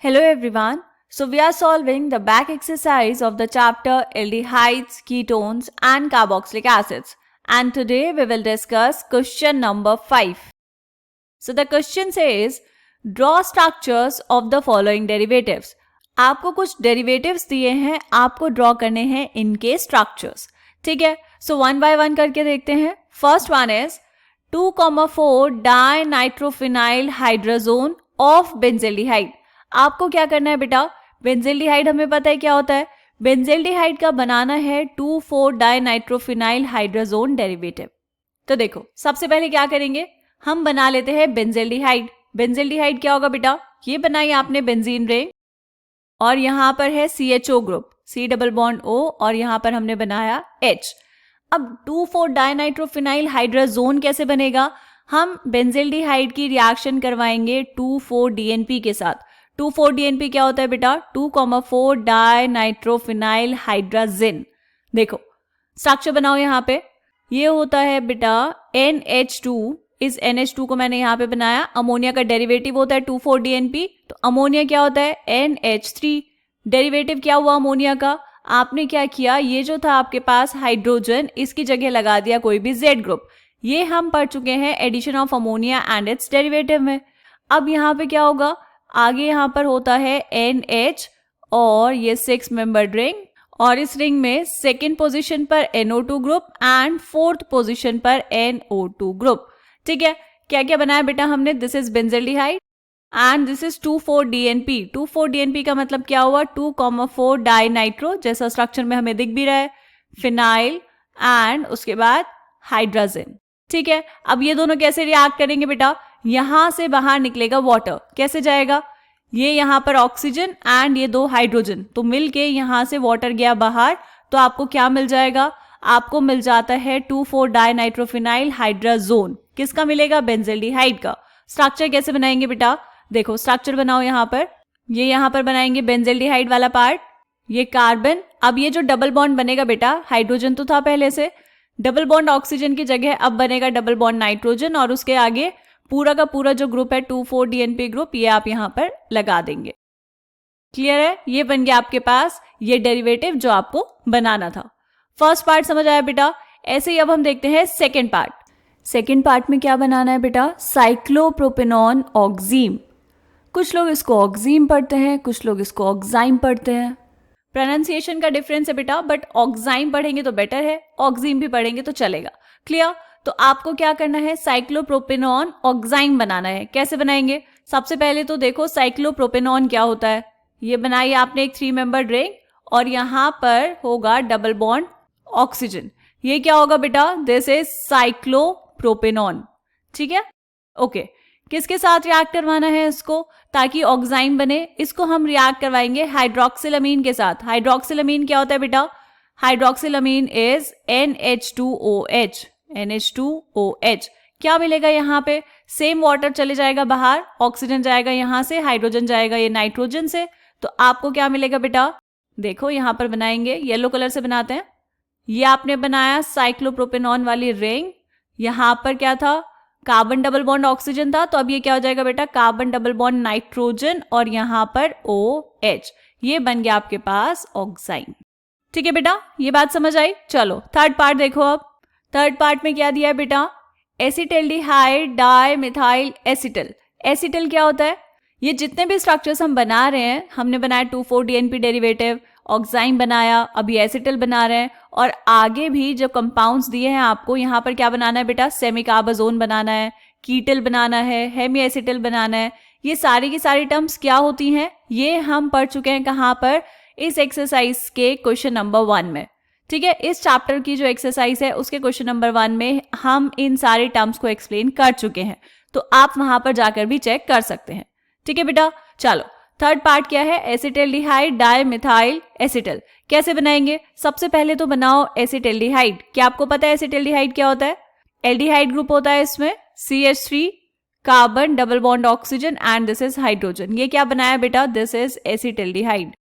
Hello everyone. So we are solving the back exercise of the chapter aldehydes, ketones and carboxylic acids. And today we will discuss question number 5. So the question says, draw structures of the following derivatives. आपको कुछ derivatives दिए हैं, आपको draw करने हैं इनके structures. ठीक है, so one by one करके देखते हैं. First one is 2,4 dinitrophenyl hydrazone of benzaldehyde. आपको क्या करना है बेटा, बेंजेल्डिहाइड हमें पता है क्या होता है. बेंजेल्डिहाइड का बनाना है 2,4 डाइनाइट्रोफिनाइल हाइड्राजोन डेरिवेटिव. तो देखो सबसे पहले क्या करेंगे, हम बना लेते हैं बेंजेल्डिहाइड. बेंजेल्डिहाइड क्या होगा बेटा, ये बनाई आपने बेंजीन रिंग और यहां पर है CHO group, C double bond O और यहां पर हमने बनाया H. अब 2,4 डाइनाइट्रोफिनाइल हाइड्राजोन कैसे बनेगा, हम बेंजेल्डिहाइड की रिएक्शन करवाएंगे 2,4 DNP के साथ. 2,4 DNP क्या होता है बेटा, 2,4 डाइनाइट्रोफिनाइल हाइड्राजिन. देखो स्ट्रक्चर बनाओ यहाँ पे, ये होता है बेटा NH2. इस NH2 को मैंने यहाँ पे बनाया. अमोनिया का डेरिवेटिव होता है 2,4 DNP, तो अमोनिया क्या होता है NH3. डेरिवेटिव क्या हुआ अमोनिया का, आपने क्या किया, ये जो था आपके पास हाइड्रोजन, इसकी जगह लगा दिया कोई भी Z ग्रुप. ये हम पढ़ चुके हैं addition of ammonia and its derivative में. अब यहाँ पे क्या होगा, आगे यहाँ पर होता है NH और ये 6 मेंबर्ड रिंग, और इस रिंग में सेकेंड पोजीशन पर NO2 group and fourth position पर NO2 ग्रुप. ठीक है, क्या क्या बनाया बेटा हमने, this is benzaldehyde and this is 2,4 DNP. 2,4 DNP का मतलब क्या हुआ, 2,4 डाइनाइट्रो, जैसा स्ट्रक्चर में हमें दिख भी रहा है, फिनाइल एंड उसके बाद हाइड्राजिन. ठीक है, अब ये दोनों कैसे रिएक्ट करेंगे बेटा, यहां से बाहर निकलेगा वाटर. कैसे जाएगा, ये यहां पर ऑक्सीजन एंड ये 2 हाइड्रोजन, तो मिलके यहां से वाटर गया बाहर, तो आपको क्या मिल जाएगा, आपको मिल जाता है 2,4 डाइनाइट्रोफिनाइल हाइड्राजोन. किसका मिलेगा, बेंजेल्डिहाइड का. स्ट्रक्चर कैसे बनाएंगे बेटा, देखो स्ट्रक्चर बनाओ यहाँ पर, ये यहाँ पर बनाएंगे बेंजेल्डिहाइड वाला पार्ट, ये कार्बन. अब ये जो डबल बॉन्ड बनेगा बेटा, हाइड्रोजन तो था पहले से, डबल बॉन्ड ऑक्सीजन की जगह अब बनेगा डबल बॉन्ड नाइट्रोजन, और उसके आगे पूरा का पूरा जो ग्रुप है 2,4 DNP ग्रुप, ये आप यहाँ पर लगा देंगे. क्लियर है, ये बन गया आपके पास ये डेरिवेटिव जो आपको बनाना था. फर्स्ट पार्ट समझ आया बेटा. ऐसे ही अब हम देखते हैं सेकेंड पार्ट. सेकेंड पार्ट में क्या बनाना है बेटा, साइक्लोप्रोपेनॉन ऑक्सीम. कुछ लोग इसको ऑक्सीम पढ़ते हैं, कुछ लोग इसको ऑक्साइम पढ़ते हैं. प्रोनाउंसिएशन का डिफरेंस है बेटा, बट ऑक्साइम पढ़ेंगे तो बेटर है, ऑक्सीम भी पढ़ेंगे तो चलेगा. क्लियर, तो आपको क्या करना है, साइक्लोप्रोपेनॉन ऑक्साइम बनाना है. कैसे बनाएंगे, सबसे पहले तो देखो साइक्लोप्रोपेनॉन क्या होता है, ये बनाई आपने एक 3 मेंबर्ड रिंग और यहां पर होगा डबल बॉन्ड ऑक्सीजन. ये क्या होगा बेटा, दिस इज साइक्लोप्रोपेनॉन. ठीक है, ओके. किसके साथ रिएक्ट करवाना है इसको, ताकि ऑक्साइम बने, इसको हम रिएक्ट करवाएंगे हाइड्रोक्सिलामीन के साथ. हाइड्रोक्सिलामीन क्या होता है बेटा, हाइड्रोक्सिलामीन इज NH2OH. NH2OH क्या मिलेगा यहाँ पे, सेम वाटर चले जाएगा बाहर, ऑक्सीजन जाएगा यहाँ से, हाइड्रोजन जाएगा ये नाइट्रोजन से, तो आपको क्या मिलेगा बेटा, देखो यहाँ पर बनाएंगे, येलो कलर से बनाते हैं. ये आपने बनाया साइक्लोप्रोपेनॉन वाली रिंग, यहाँ पर क्या था, कार्बन डबल बॉन्ड ऑक्सीजन था, तो अब ये क्या हो जाएगा बेटा, कार्बन डबल बॉन्ड नाइट्रोजन और यहाँ पर OH. ये बन गया आपके पास ऑक्साइम. ठीक है बेटा, ये बात समझ आई. चलो थर्ड पार्ट देखो. अब थर्ड पार्ट में क्या दिया है बेटा, एसिटल्डिहाइड डाइमिथाइल एसिटल. एसिटल क्या होता है, ये जितने भी स्ट्रक्चर्स हम बना रहे हैं, हमने बनाया 2,4 DNP डेरिवेटिव, ऑक्साइम बनाया, अभी एसिटल बना रहे हैं, और आगे भी जब कंपाउंड्स दिए हैं आपको, यहाँ पर क्या बनाना है बेटा, सेमिकार्बाजोन बनाना है, कीटल बनाना है, हेमी एसिटल बनाना है. ये सारी की सारी टर्म्स क्या होती हैं, ये हम पढ़ चुके हैं कहाँ पर, इस एक्सरसाइज के क्वेश्चन नंबर 1 में. ठीक है, इस चैप्टर की जो एक्सरसाइज है उसके क्वेश्चन नंबर 1 में हम इन सारे टर्म्स को एक्सप्लेन कर चुके हैं, तो आप वहां पर जाकर भी चेक कर सकते हैं. ठीक है बेटा, चलो थर्ड पार्ट क्या है, एसिटल्डिहाइड डाइमिथाइल एसिटल. कैसे बनाएंगे, सबसे पहले तो बनाओ एसिटल्डिहाइड. क्या आपको पता है एसिटल्डिहाइड क्या होता है, एल्डिहाइड ग्रुप होता है इसमें, CH3 carbon double bond oxygen and this is hydrogen. ये क्या बनाया बेटा, दिस इज एसिटल्डिहाइड.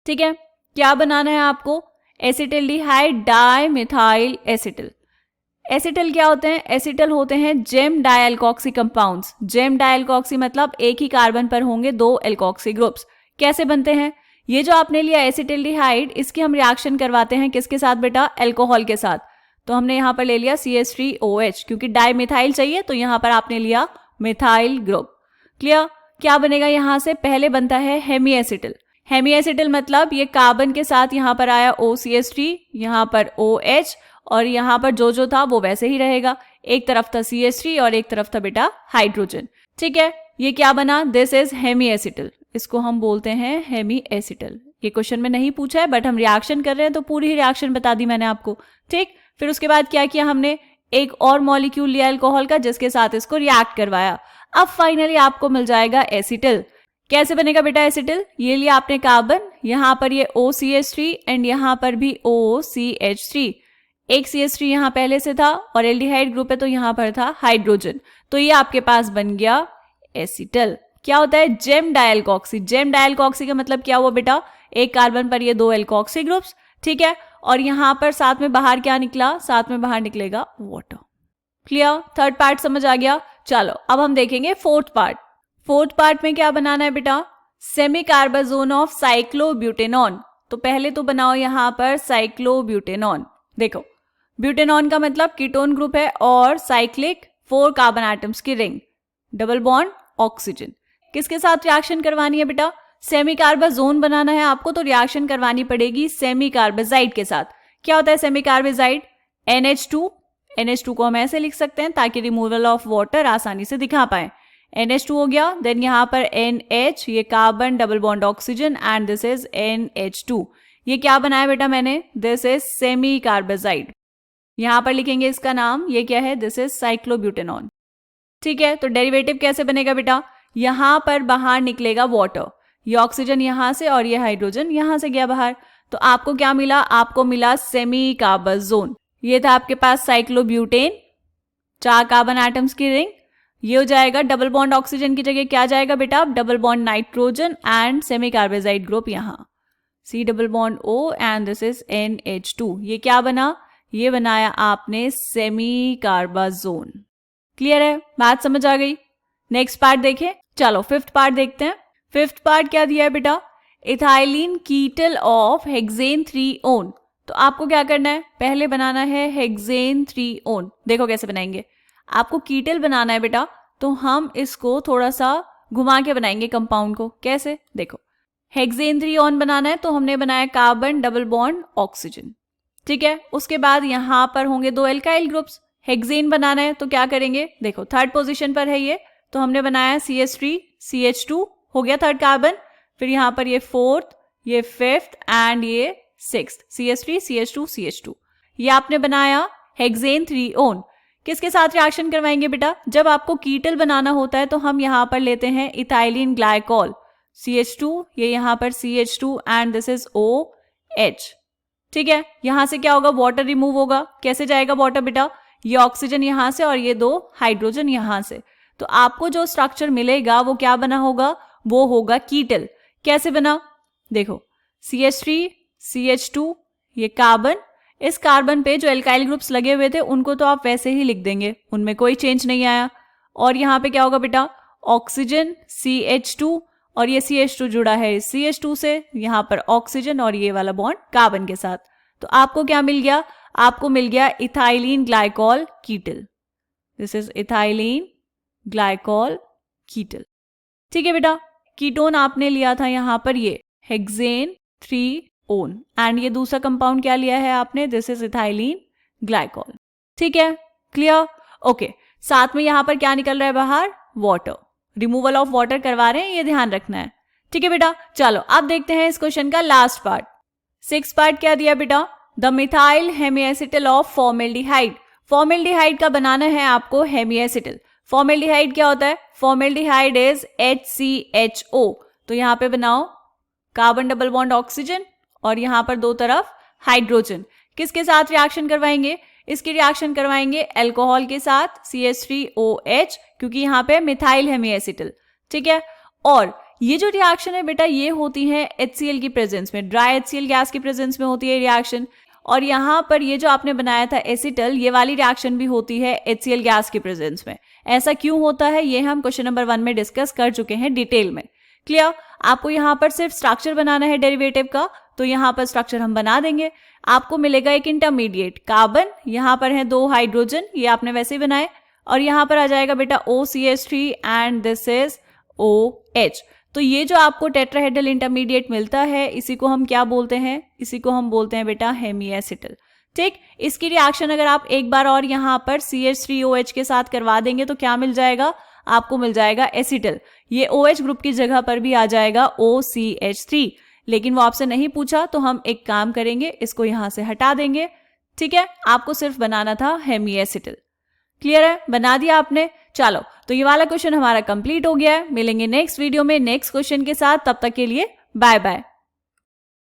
ठीक है, क्या बनाना है आपको, एसिटल्डिहाइड डाइमिथाइल एसिटल. एसिटल क्या होते हैं, एसिटल होते हैं जेम डायल्कॉक्सी कंपाउंड्स. जेम डायल्कॉक्सी मतलब एक ही कार्बन पर होंगे 2 एल्कॉक्सी ग्रुप्स. कैसे बनते हैं? ये जो आपने लिया एसिटिल्डिहाइड, इसकी हम रिएक्शन करवाते हैं किसके साथ बेटा? अल्कोहल के साथ। तो हमने यहाँ पर ले लिया CH3OH, क्योंकि डाइमिथाइल चाहिए तो यहाँ पर आपने लिया मिथाइल ग्रुप। क्लियर? क्या बनेगा यहाँ से? पहले बनता है हेमी एसिटिल। हेमी एसिटिल मतलब ये कार्बन के साथ यहाँ पर आया OCH3, यहाँ पर OH, और यहाँ पर जो था वो वैसे ही रहेगा। एक तरफ था CH3 और एक तरफ था बेटा हाइड्रोजन। ठीक है, ये क्या बना? This is hemiacetal. इसको हम बोलते हैं हेमी एसिटिल। ये क्वेश्चन में नहीं पूछा है, बट हम रिएक्शन कर रहे हैं तो पूरी ही रिएक्शन बता दी मैंने आपको। ठीक, फिर उसके बाद क्या किया हमने? एक और मॉलिक्यूल लिया अल्कोहल का, जिसके साथ इसको रिएक्ट करवाया। अब फाइनली आपको मिल जाएगा एसिटिल। कैसे बनेगा बेटा एसिटिल? ये लिया आपने कार्बन, यहाँ पर ये OCH3 एंड यहाँ पर भी OCH3। एक CH3 यहाँ पहले से था और एल्डिहाइड ग्रुप है तो यहाँ पर था हाइड्रोजन, तो ये आपके पास बन गया एसिटिल। क्या होता है? जेम डायल्कॉक्सी। जेम डायल्कॉक्सी का मतलब क्या हुआ बेटा? एक कार्बन पर ये 2 एल्कॉक्सी ग्रुप्स। ठीक है, और यहाँ पर साथ में बाहर क्या निकला? साथ में बाहर निकलेगा वाटर। क्लियर? थर्ड पार्ट समझ आ गया? चलो अब हम देखेंगे फोर्थ पार्ट। फोर्थ पार्ट में क्या बनाना है बेटा? Semi carbazone of cyclobutanone. तो पहले तो बनाओ यहाँ पर साइक्लोब्यूटेनॉन। देखो, ब्यूटेनॉन का मतलब कीटोन ग्रुप है और साइक्लिक 4 कार्बन एटम्स की रिंग, डबल बॉन्ड ऑक्सीजन। किसके साथ रिएक्शन करवानी है बेटा? सेमी कार्बाजोन बनाना है आपको, तो रिएक्शन करवानी पड़ेगी सेमी कार्बाजाइड के साथ। क्या होता है सेमी कार्बाजाइड? NH2। NH2 को हम ऐसे लिख सकते हैं ताकि रिमूवल ऑफ वाटर आसानी से दिखा पाए। NH2 हो गया, देन यहाँ पर NH, ये carbon double bond oxygen, and this is NH2। ये क्या बनाया बेटा मैंने? This is semi carbazide. यहाँ पर लिखेंगे इसका नाम, ये क्या है? This is cyclobutanone. ठीक है, तो डेरिवेटिव कैसे बनेगा बेटा? यहाँ पर बाहर निकलेगा वाटर, ये ऑक्सीजन यहाँ से और ये हाइड्रोजन यहाँ से गया बाहर, तो आपको क्या मिला? आपको मिला सेमी कार्बाजोन। ये था आपके पास साइक्लोब्यूटेन, 4 कार्बन एटम्स की रिंग। ये हो जाएगा डबल बॉन्ड ऑक्सीजन की जगह क्या जाएगा बेटा? Double bond nitrogen and semi carbazide group यहाँ, C double bond O and this is NH2। ये क्या बना? ये बनाया आपने सेमी कार्बाजोन। क्लियर है? बात समझ आ गई? नेक्स्ट पार्ट देखें। चलो फिफ्थ पार्ट देखते हैं। फिफ्थ पार्ट क्या दिया है बेटा? इथाइलिन कीटल ऑफ हेक्सेन 3-ओन। तो आपको क्या करना है? पहले बनाना है हेक्सेन 3-ओन। देखो कैसे बनाएंगे। आपको कीटल बनाना है बेटा, तो हम इसको थोड़ा सा घुमा के बनाएंगे कंपाउंड को। कैसे? देखो, हेक्सेन 3-ओन बनाना है तो हमने बनाया कार्बन डबल बॉन्ड ऑक्सीजन। ठीक है, उसके बाद यहाँ पर होंगे 2 एल्काइल ग्रुप्स। हेक्सेन बनाना है तो क्या करेंगे? देखो थर्ड पोजीशन पर है ये, तो हमने बनाया CH3 CH2, हो गया थर्ड कार्बन। फिर यहाँ पर ये फोर्थ, ये फिफ्थ एंड ये सिक्स्थ, CH3 CH2 CH2। ये आपने बनाया हेक्सेन 3-ओन। किसके साथ रिएक्शन करवाएंगे बेटा? जब आपको कीटल बनाना होता है तो हम यहाँ पर लेते हैं इथाइलिन ग्लाइकोल, CH2, ये यहाँ पर CH2 and this is OH। ठीक है, यहां से क्या होगा? वाटर रिमूव होगा। कैसे जाएगा वाटर बेटा? ये ऑक्सीजन यहां से और ये 2 हाइड्रोजन यहां से, तो आपको जो स्ट्रक्चर मिलेगा वो क्या बना होगा? वो होगा कीटल। कैसे बना? देखो, CH3 CH2, ये कार्बन, इस कार्बन पे जो एल्काइल ग्रुप्स लगे हुए थे उनको तो आप वैसे ही लिख देंगे, उनमें कोई चेंज नहीं आया। और यहाँ पे क्या होगा बेटा? ऑक्सीजन CH2, और ये CH2 जुड़ा है इस CH2 से, यहाँ पर ऑक्सीजन और ये वाला बॉन्ड कार्बन के साथ। तो आपको क्या मिल गया? आपको मिल गया ethylene glycol ketal. This is ethylene glycol ketal. ठीक है बेटा, कीटोन आपने लिया था यहाँ पर ये हेक्सेन 3-ओन, एंड ये दूसरा कंपाउंड क्या लिया है आपने? This is ethylene glycol. ठीक है, क्लियर? ओके, साथ में यहाँ पर क्या निकल रहा है बाहर? वाटर। रिमूवल ऑफ वाटर करवा रहे हैं, ये ध्यान रखना है। ठीक है बेटा, चलो अब देखते हैं इस क्वेश्चन का लास्ट पार्ट। 6th पार्ट क्या दिया बेटा? The methyl hemiacetal of formaldehyde. Formaldehyde का बनाना है आपको हेमीएसिटिल। फॉर्मेल्डिहाइड क्या होता है? Formaldehyde is HCHO। तो यहाँ पे बनाओ कार्बन डबल बॉन्ड ऑक्सीजन और यहाँ पर 2 तरफ हाइड्रोजन। किसके साथ रिएक्शन करवाएंगे? इसकी रिएक्शन करवाएंगे अल्कोहल के साथ CH3OH, क्योंकि यहाँ पे मिथाइल हेमीएसिटिल। ठीक है, और ये जो रिएक्शन है बेटा ये होती है HCl की प्रेजेंस में, ड्राई HCl गैस की प्रेजेंस में होती है रिएक्शन। और यहाँ पर ये जो आपने बनाया था एसिटल, ये वाली रिएक्शन भी होती है HCl गैस की प्रेजेंस में। ऐसा क्यों होता है ये हम क्वेश्चन नंबर 1 में डिस्कस कर चुके हैं डिटेल में। क्लियर? आपको यहाँ पर सिर्फ स्ट्रक्चर बनाना है डेरिवेटिव का, तो यहाँ पर स्ट्रक्चर हम बना देंगे। आपको मिलेगा एक इंटरमीडिएट कार्बन, यहाँ पर है 2 हाइड्रोजन, ये आपने वैसे ही बनाए, और यहाँ पर आ जाएगा बेटा OCH3 and this is OH। तो ये जो आपको टेट्राहेड्रल इंटरमीडिएट मिलता है, इसी को हम क्या बोलते हैं? इसी को हम बोलते हैं बेटा हेमीएसिटल। ठीक, इसकी रिएक्शन अगर आप एक बार और यहाँ पर CH3OH के साथ करवा देंगे तो क्या मिल जाएगा? आपको मिल जाएगा एसिटल। ये OH ग्रुप की जगह पर भी आ जाएगा OCH3, लेकिन वो आपसे नहीं पूछा तो हम एक काम करेंगे, इसको यहां से हटा देंगे। ठीक है, आपको सिर्फ बनाना था हेमीएसिटल। क्लियर है? बना दिया आपने। चलो, तो ये वाला क्वेश्चन हमारा कंप्लीट हो गया है। मिलेंगे नेक्स्ट वीडियो में नेक्स्ट क्वेश्चन के साथ, तब तक के लिए बाय बाय।